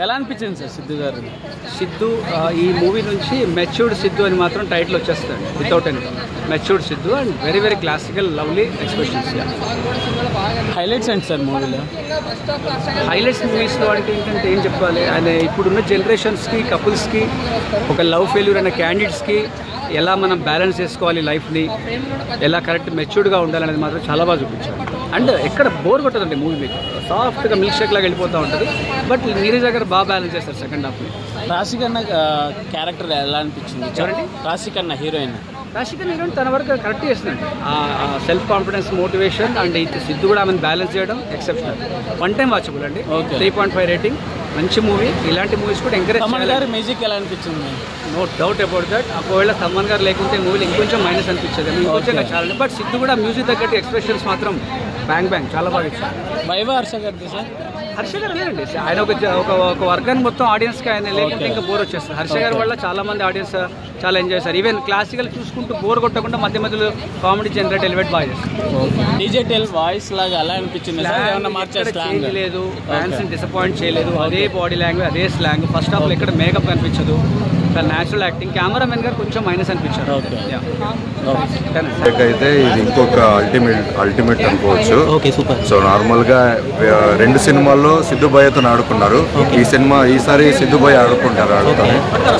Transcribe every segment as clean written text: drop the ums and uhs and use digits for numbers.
ఎలా అనిపించింది సార్ సిద్ధు గారు? సిద్ధు ఈ మూవీ నుంచి మెచ్యూర్డ్ సిద్ధు అని మాత్రం టైటిల్ వచ్చేస్తాడు, without any matured Siddhu and very very classical lovely expressions. Highlights ఏంటి సార్ మూవీలో? హైలైట్స్ మూవీస్లో అంటే ఏంటంటే ఏం చెప్పాలి, ఆయన ఇప్పుడున్న జనరేషన్స్కి కపుల్స్కి ఒక లవ్ ఫెయిల్యూర్ అయిన క్యాండిడేట్స్కి ఎలా మనం బ్యాలెన్స్ చేసుకోవాలి లైఫ్ని, ఎలా కరెక్ట్ మెచ్యూర్డ్గా ఉండాలనేది మాత్రం చాలా బాగా చూపించారు. అండ్ ఎక్కడ బోర్ కొట్టదండి మూవీ, మీకు సాఫ్ట్గా మిల్క్ షేక్ లాగా వెళ్ళిపోతూ ఉంటుంది. బట్ నీరజ్ దగ్గర బాగా బ్యాలెన్స్ చేస్తారు సెకండ్ హాఫ్ని. రాశికన్న క్యారెక్టర్ ఎలా అనిపించింది? చూడండి, రాశికన్న హీరోయిన్ తన వరకు కరెక్ట్ చేస్తుందండి. సెల్ఫ్ కాన్ఫిడెన్స్, మోటివేషన్ అండ్ ఇది సిద్ధు కూడా ఆమెను బ్యాలెన్స్ చేయడం ఎక్సెప్షనల్. వన్ టైం వాచబుల్ అండి. 3.5 రేటింగ్, మంచి మూవీ. ఇలాంటి మూవీస్ కూడా ఎంకరేజ్ చేయాలి. మ్యూజిక్ ఎలా అనిపించింది? No doubt about that. ఒకవేళ సల్మాన్ గారు లేకుంటే మూవీలో ఇంకొంచెం మైనస్ అనిపించేది, ఇంకొంచెం చాలా. బట్ సిద్ధు కూడా మ్యూజిక్ తగ్గట్టు ఎక్స్ప్రెషన్స్ మాత్రం బ్యాంగ్ బ్యాంగ్ చాలా బాగా ఇచ్చారు. వైవ హర్ష గారిది సార్? హర్ష గారు లేదండి, ఆయన ఒక వర్గాన్ని మొత్తం ఆడియన్స్కి ఆయన లేకుంటే ఇంకా బోర్ వచ్చేస్తుంది. హర్ష గారి వల్ల చాలా మంది ఆడియన్స్ చాలా ఎంజాయ్ చేస్తారు. ఈవెన్ క్లాసికల్ చూసుకుంటూ బోర్ కొట్టకుండా మధ్య మధ్యలో కామెడీ జనరేట్ ఎలివేట్ బాగా చేస్తారు. డిజిటల్ వాయిస్ లాగా అలా అనిపించింది? చేంజ్ లేదు, ఫ్యాన్స్ డిసప్పాయింట్ చేయలేదు. అదే బాడీ లాంగ్వేజ్, అదే స్లాంగ్. ఫస్ట్ హాఫ్లో ఎక్కడ మేకప్ కనిపించదు, న్యాచురల్ యాక్టింగ్. కెమెరామెన్ గారు కొంచెం మైనస్ అనిపించారు. అయితే ఇది ఇంకొక అల్టిమేట్ అనుకోవచ్చు. సో నార్మల్గా 2 సినిమాల్లో సిద్ధు భయ్యతో ఆడుకున్నారు. ఈసారి సిద్ధు భయ్య ఆడుకుంటారు.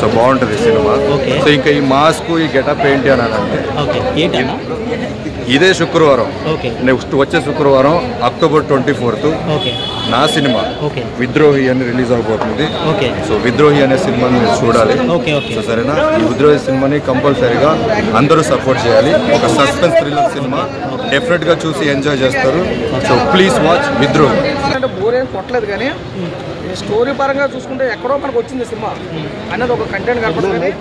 సో బాగుంటుంది సినిమా. సో ఇంకా ఈ మాస్క్, ఈ గెటప్ ఏంటి అని అంటే, ఇదే శుక్రవారం, నెక్స్ట్ వచ్చే శుక్రవారం అక్టోబర్ 24th నా సినిమా విద్రోహి అని రిలీజ్ అవబోతుంది. సో విద్రోహి అనే సినిమాని మీరు చూడాలి. సో సరేనా, ఈ విద్రోహి సినిమాని కంపల్సరీగా అందరూ సపోర్ట్ చేయాలి. ఒక సస్పెన్స్ థ్రిల్లర్ సినిమా, డెఫినెట్గా చూసి ఎంజాయ్ చేస్తారు. So please watch Vidrohi. అంటే బోర్ ఏం కొట్టలేదు, కానీ స్టోరీ పరంగా చూసుకుంటే ఎక్కడో మనకు వచ్చింది సినిమా అన్నది ఒక కంటెంట్ కనపడుతుంది.